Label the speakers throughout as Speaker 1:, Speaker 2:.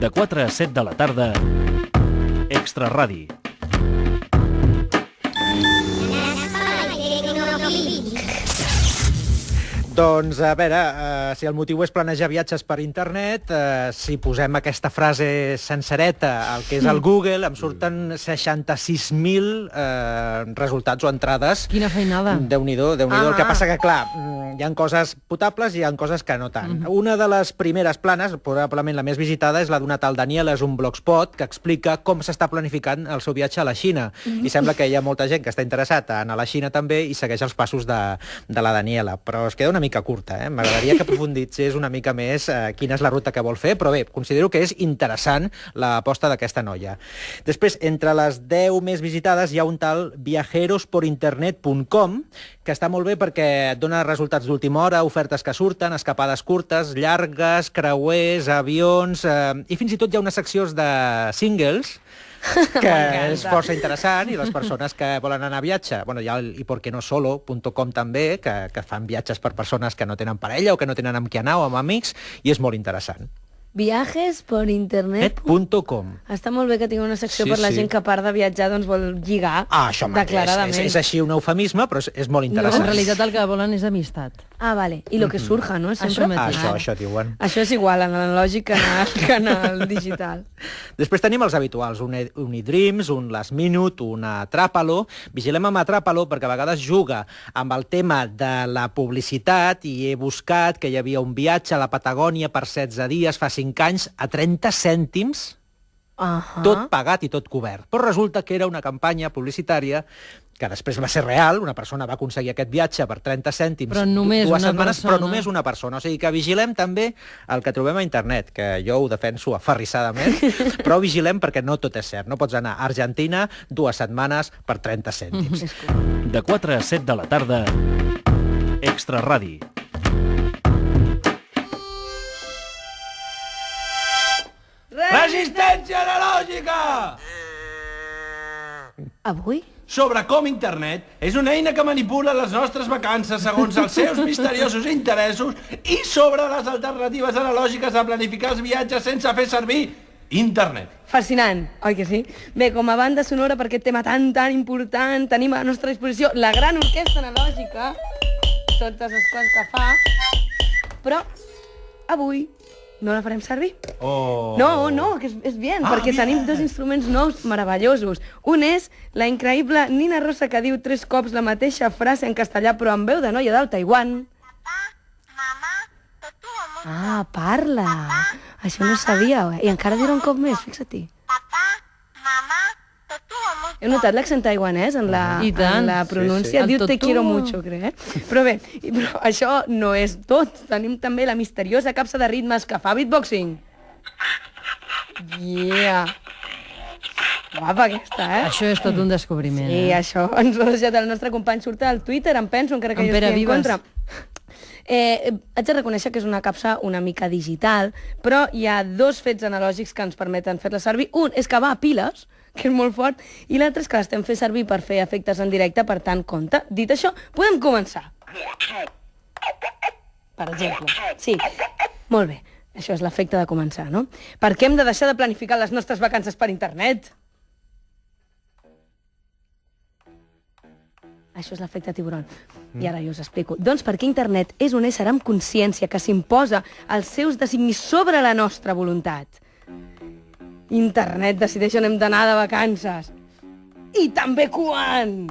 Speaker 1: De 4 a 7 de la tarda, Extra Radi.
Speaker 2: Doncs, a veure, si el motiu és planejar viatges per internet, si posem aquesta frase sencereta al que és el Google, em surten 66.000 resultats o entrades.
Speaker 3: Quina feinada.
Speaker 2: Déu-n'hi-do, Déu-n'hi-do. El que passa que, clar, hi ha coses potables i hi ha coses que no tant. Una de les primeres planes, probablement la més visitada, és la d'una tal Daniela, és un blogspot que explica com s'està planificant el seu viatge a la Xina. I sembla que hi ha molta gent que està interessat a anar a la Xina també i segueix els passos de la Daniela. Però es queda una mica curta, eh? M'agradaria que aprofunditzés una mica més quina és la ruta que vol fer, però bé, considero que és interessant l'aposta d'aquesta noia. Després, entre les 10 més visitades hi ha un tal viajerosporinternet.com, que està molt bé perquè et dona resultats d'última hora, ofertes que surten, escapades curtes, llargues, creuers, avions, i fins i tot hi ha unes seccions de singles, que és força interessant, i les persones que volen anar a viatge, bueno, hi ha el iporquenosolo.com també, que fan viatges per persones que no tenen parella o que no tenen amb qui anar o amb amics, i és molt interessant.
Speaker 4: Viajes por internet.
Speaker 2: .com.
Speaker 4: Està molt bé que tingui una secció per la gent que a part de viatjar doncs vol lligar
Speaker 2: això
Speaker 4: declaradament.
Speaker 2: És així un eufemisme, però és molt interessant.
Speaker 3: No, en realitat el que volen és amistat.
Speaker 4: Ah, vale. I lo que surja, no? Sempre?
Speaker 2: Això diuen.
Speaker 4: Això és igual en l'analògic que en el digital.
Speaker 2: Després tenim els habituals, un eDreams, un Last Minute, un Atrápalo. Vigilem amb Atrápalo perquè a vegades juga amb el tema de la publicitat i he buscat que hi havia un viatge a la Patagònia per 16 dies fa 5 anys a 30 cèntims, tot pagat i tot cobert. Però resulta que era una campanya publicitària que després va ser real, una persona va aconseguir aquest viatge per 30 cèntims
Speaker 3: però només
Speaker 2: 2 setmanes,
Speaker 3: persona.
Speaker 2: però només una persona. O sigui que vigilem també el que trobem a internet, que jo ho defenso aferrissadament, però vigilem perquè no tot és cert. No pots anar a Argentina 2 setmanes per 30 cèntims.
Speaker 1: De 4 a 7 de la tarda, Extra Radi.
Speaker 5: Resistència analògica!
Speaker 4: Avui?
Speaker 5: Sobre com internet és una eina que manipula les nostres vacances segons els seus misteriosos interessos i sobre les alternatives analògiques a planificar els viatges sense fer servir internet.
Speaker 4: Fascinant, oi que sí? Bé, com a banda sonora per aquest tema tan important, tenim a la nostra disposició la gran orquestra analògica, totes les coses que fa, però avui no la farem servir. No, que és bien, perquè tenim 2 instruments nous meravellosos. Un és la increïble Nina Rosa, que diu 3 cops la mateixa frase en castellà, però amb veu de noia del Taiwan. Ah, parla. Això no sabia, I encara dirà un cop més, fixa-t'hi. He notat l'accent taiwanès en la pronúncia.
Speaker 3: Sí.
Speaker 4: Diu te quiero mucho, crec. Però bé, però això no és tot. Tenim també la misteriosa capsa de ritmes que fa beatboxing. Yeah. Guapa aquesta,
Speaker 3: Això és tot un descobriment.
Speaker 4: Sí, això ens ho ha deixat el nostre company. Surt al Twitter, em penso, encara que jo estigui en contra. Haig de reconèixer que és una capsa una mica digital, però hi ha 2 fets analògics que ens permeten fer-la servir. Un és que va a piles, que és molt fort, i l'altre és que l'estem fent servir per fer efectes en directe, per tant, compte. Dit això, podem començar. Per exemple. Sí, molt bé. Això és l'efecte de començar, no? Per què hem de deixar de planificar les nostres vacances per internet? Això és l'efecte tiburon. I ara jo us explico. Doncs perquè internet és un ésser amb consciència que s'imposa els seus designis sobre la nostra voluntat. Internet decideix on hem d'anar de vacances. I també quan!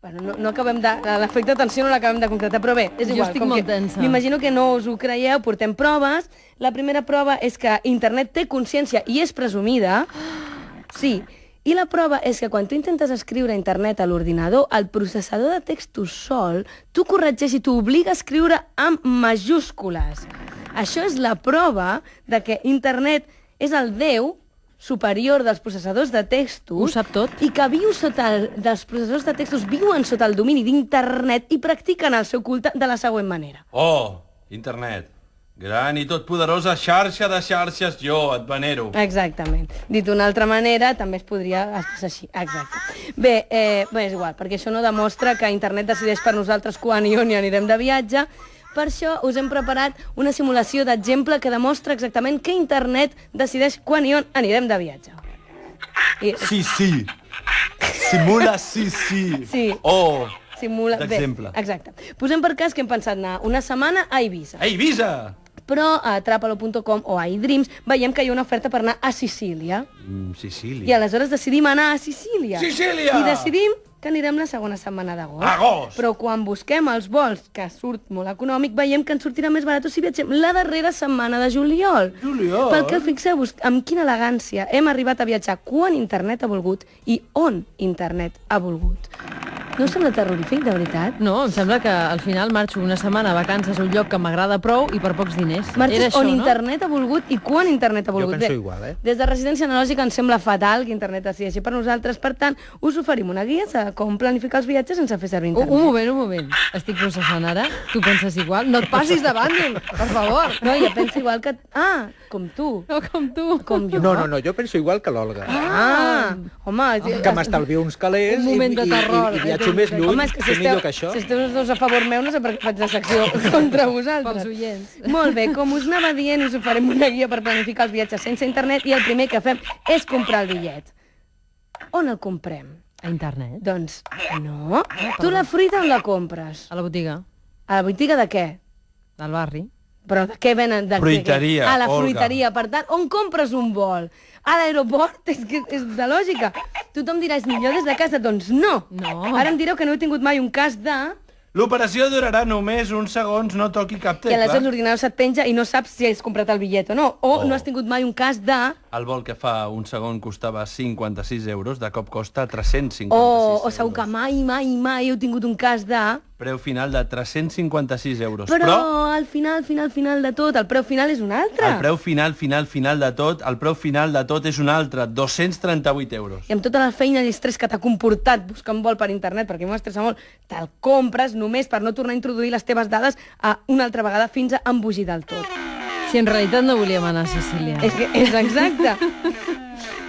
Speaker 4: Bueno, no acabem de... L'efecte de tensió no l'acabem de concretar, però bé, és igual.
Speaker 3: Jo estic molt tensa.
Speaker 4: M'imagino que no us ho creieu, portem proves. La primera prova és que internet té consciència i és presumida. Sí, i la prova és que quan tu intentes escriure a internet a l'ordinador, el processador de textos sol t'ho corregeix i t'obliga a escriure amb majúscules. Això és la prova de que internet és el Déu superior dels processadors de textos.
Speaker 3: Ho sap tot.
Speaker 4: I que dels processadors de textos viuen sota el domini d'internet i practiquen el seu culte de la següent manera.
Speaker 5: Internet. Gran i totpoderosa xarxa de xarxes, jo et venero.
Speaker 4: Exactament. Dit d'una altra manera, també es podria expressar així. Exacte. Bé, és igual, perquè això no demostra que internet decideix per nosaltres quan i on hi anirem de viatge, Per això us hem preparat una simulació d'exemple que demostra exactament que internet decideix quan i on anirem de viatge.
Speaker 5: Sí. Simula sí.
Speaker 4: Sí.
Speaker 5: Oh,
Speaker 4: Simula...
Speaker 5: d'exemple.
Speaker 4: Bé, exacte. Posem per cas que hem pensat anar una setmana a Eivissa.
Speaker 5: Ei, Visa!
Speaker 4: Però a trapalo.com o a iDreams veiem que hi ha una oferta per anar a Sicília.
Speaker 5: Sicília.
Speaker 4: I aleshores decidim anar a Sicília.
Speaker 5: Sicília!
Speaker 4: I decidim que anirem la segona setmana d'agost.
Speaker 5: Agost!
Speaker 4: Però quan busquem els vols, que surt molt econòmic, veiem que ens sortirà més barat si viatgem la darrera setmana de juliol.
Speaker 5: Juliol?
Speaker 4: Perquè fixeu-vos amb quina elegància hem arribat a viatjar quan internet ha volgut i on internet ha volgut. No us sembla terrorífic, de veritat?
Speaker 3: No, em sembla que al final marxo una setmana a vacances a un lloc que m'agrada prou i per pocs diners.
Speaker 4: Marxes
Speaker 3: Era això,
Speaker 4: on
Speaker 3: no?
Speaker 4: internet ha volgut i quan internet ha volgut.
Speaker 2: penso
Speaker 4: Bé,
Speaker 2: igual,
Speaker 4: Des de Residència Analògica ens sembla fatal que internet decideixi per nosaltres, per tant, us oferim una guia de com planificar els viatges sense fer servir internet.
Speaker 3: Un moment. Estic processant ara. Tu penses igual? No et passis de bàndol, per favor.
Speaker 4: No, jo penso igual que... Ah, com tu.
Speaker 3: No com tu.
Speaker 4: Com jo.
Speaker 2: No, jo penso igual que l'Olga.
Speaker 4: Home,
Speaker 2: Que m'estalvio uns calés
Speaker 3: Un moment de terror.
Speaker 2: i viatjo més lluny,
Speaker 4: home, és que
Speaker 2: que millor que això.
Speaker 4: si esteu els dos a favor meu, no sé per què faig la secció contra vosaltres.
Speaker 3: Pels oients.
Speaker 4: Molt bé, com us anava dient, us oferim una guia per planificar els viatges sense internet i el primer que fem és comprar el bitllet. On el comprem?
Speaker 3: A internet?
Speaker 4: Doncs, no. Tu la fruita on la compres?
Speaker 3: A la botiga?
Speaker 4: A la botiga de què?
Speaker 3: Del barri?
Speaker 4: Però de què venen?
Speaker 5: Fruiteria,
Speaker 4: A la
Speaker 5: Olga.
Speaker 4: fruiteria. Per tant, on compres un vol? A l'aeroport? És que és de lògica. Tothom dirà, és millor des de casa. Doncs no.
Speaker 3: No.
Speaker 4: Ara em direu que no he tingut mai un cas de...
Speaker 5: L'operació durarà només uns segons, no toqui cap
Speaker 4: Que
Speaker 5: tecla.
Speaker 4: aleshores l'ordinador se't penja i no saps si has comprat el bitllet o no. O no has tingut mai un cas de...
Speaker 5: El vol que fa un segon costava 56 euros, de cop costa 356
Speaker 4: O segur que mai heu tingut un cas de...
Speaker 5: Preu final de 356 euros.
Speaker 4: Però al final de tot, el preu final és un altre.
Speaker 5: El preu final de tot, el preu final de tot és un altre, 238 euros.
Speaker 4: I amb tota la feina i l'estrès que t'ha comportat buscar un vol per internet, perquè m'ho estressa molt, te'l compres només per no tornar a introduir les teves dades una altra vegada fins a embogir del tot.
Speaker 3: Si en realitat no volíem anar a Sicília.
Speaker 4: És que és exacte.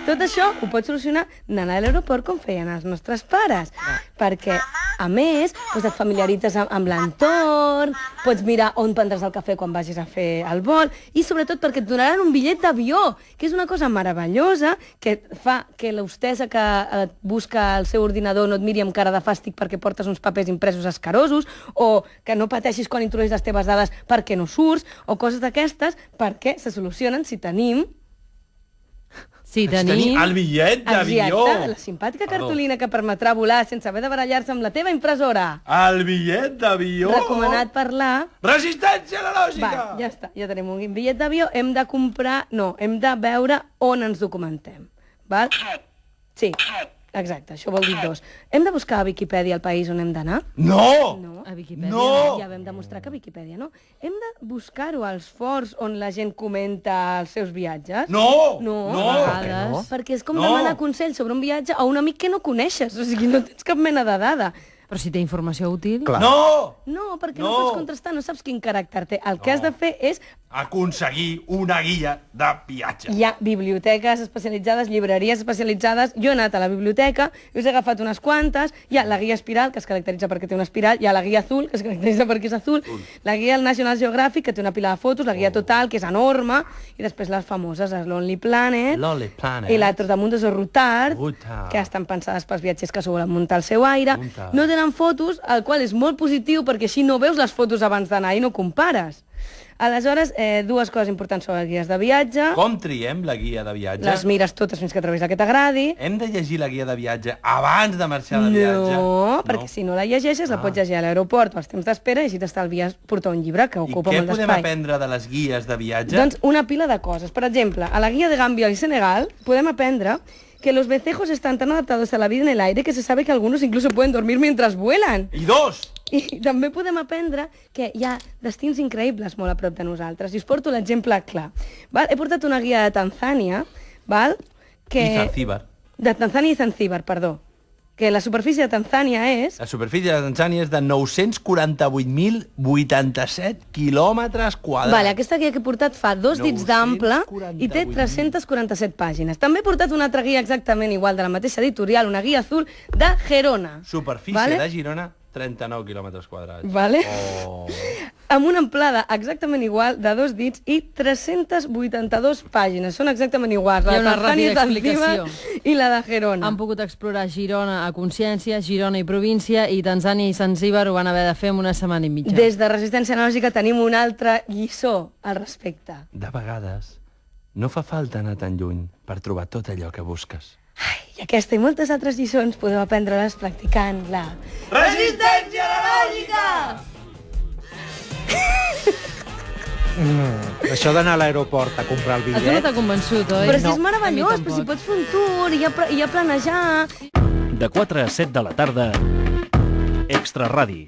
Speaker 4: Tot això ho pots solucionar anant a l'aeroport com feien els nostres pares. Perquè, a més, doncs et familiaritzes amb l'entorn, pots mirar on prendràs el cafè quan vagis a fer el vol, i sobretot perquè et donaran un bitllet d'avió, que és una cosa meravellosa, que fa que l'hostessa que et busca el seu ordinador no et miri amb cara de fàstic perquè portes uns papers impresos escarosos, o que no pateixis quan introduïs les teves dades perquè no surts, o coses d'aquestes, perquè se solucionen si tenim...
Speaker 3: Sí, tenim...
Speaker 5: El bitllet d'avió.
Speaker 4: Exacte, la simpàtica cartolina que permetrà volar sense haver de barallar-se amb la teva impressora.
Speaker 5: El bitllet d'avió.
Speaker 4: Recomanat per la...
Speaker 5: Resistència analògica!
Speaker 4: Va, ja està, ja tenim un bitllet d'avió, hem de comprar... No, hem de veure on ens documentem. Val? Sí, exacte, això vol dir dos. Hem de buscar a Viquipèdia el país on hem d'anar?
Speaker 5: No!
Speaker 4: No.
Speaker 3: A Viquipèdia.
Speaker 5: No!
Speaker 4: Ja vam demostrar que a Viquipèdia no. Hem de buscar-ho als forts on la gent comenta els seus viatges?
Speaker 5: No!
Speaker 4: No.
Speaker 5: No!
Speaker 3: A vegades.
Speaker 4: Perquè és com
Speaker 5: No.
Speaker 4: demanar consell sobre un viatge a un amic que no coneixes, o sigui, no tens cap mena de dada.
Speaker 3: Però si té informació útil...
Speaker 2: Clar.
Speaker 5: No!
Speaker 4: No, perquè no
Speaker 5: No.
Speaker 4: pots contrastar, no saps quin caràcter té. El que has de fer és...
Speaker 5: Aconseguir una guia de viatge.
Speaker 4: Hi ha biblioteques especialitzades, llibreries especialitzades. Jo he anat a la biblioteca, us he agafat unes quantes. Hi ha la guia espiral, que es caracteritza perquè té una espiral. Hi ha la guia azul, que es caracteritza perquè és azul. La guia National Geographic, que té una pila de fotos. La guia Total, que és enorme. I després les famoses, les Lonely Planet.
Speaker 5: Lonely Planet.
Speaker 4: I la Trotamundos o Routard,
Speaker 5: Routard.
Speaker 4: que estan pensades pels viatgers que s'ho volen muntar al seu aire.
Speaker 5: Muntar.
Speaker 4: No tenen fotos, el qual és molt positiu perquè així no veus les fotos abans d'anar i no compares. Aleshores, dues coses importants sobre les guies de viatge.
Speaker 5: Com triem la guia de viatge?
Speaker 4: Les mires totes fins que trobis la que t'agradi.
Speaker 5: Hem de llegir la guia de viatge abans de marxar de viatge?
Speaker 4: No, perquè si no la llegeixes la pots llegir a l'aeroport o als temps d'espera i així t'estalvies portar un llibre que
Speaker 5: I
Speaker 4: ocupa
Speaker 5: què
Speaker 4: molt
Speaker 5: podem
Speaker 4: d'espai.
Speaker 5: aprendre de les guies de viatge?
Speaker 4: Doncs una pila de coses. Per exemple, a la guia de Gàmbia i Senegal podem aprendre que los vencejos están tan adaptados a la vida en el aire que se sabe que algunos incluso pueden dormir mientras vuelan.
Speaker 5: I dos!
Speaker 4: I també podem aprendre que hi ha destins increïbles molt a prop de nosaltres. I us porto l'exemple clar. Val? He portat una guia de Tanzània, val?
Speaker 5: I Zanzíbar.
Speaker 4: De Tanzània i Zanzíbar, perdó. Que la superfície de Tanzània és...
Speaker 5: La superfície de Tanzània és de 948.087 quilòmetres quadrats.
Speaker 4: Vale, aquesta guia que he portat fa 2 dits d'ample i té
Speaker 5: 948.000.
Speaker 4: 347 pàgines. També he portat una altra guia exactament igual de la mateixa editorial, una guia azul de Gerona.
Speaker 5: Superfície
Speaker 4: Vale?
Speaker 5: de Girona, 39 quilòmetres quadrats.
Speaker 4: Vale?
Speaker 5: Oh.
Speaker 4: Amb una amplada exactament igual de 2 dits i 382 pàgines. Són exactament iguals.
Speaker 3: Hi ha una
Speaker 4: Tanzània
Speaker 3: ràpida
Speaker 4: Zanzíbar
Speaker 3: explicació.
Speaker 4: I la de Gerona.
Speaker 3: Han pogut explorar Girona a consciència, Girona i província, i Tanzània i Zanzíbar ho van haver de fer en una setmana i mitja.
Speaker 4: Des de Resistència Analògica tenim una altra lliçó al respecte.
Speaker 5: De vegades, no fa falta anar tan lluny per trobar tot allò que busques.
Speaker 4: Ai, i aquesta i moltes altres lliçons podeu aprendre-les practicant la...
Speaker 5: Resistència Analògica!
Speaker 2: Això d'anar a l'aeroport a comprar el
Speaker 3: A tu no
Speaker 2: bitllet...
Speaker 3: t'ha convençut, oi?
Speaker 4: Però si és
Speaker 3: A mi
Speaker 4: meravellós, però si
Speaker 3: tampoc.
Speaker 4: pots fer un tour i a planejar...
Speaker 1: De 4 a 7 de la tarda, Extra Radi.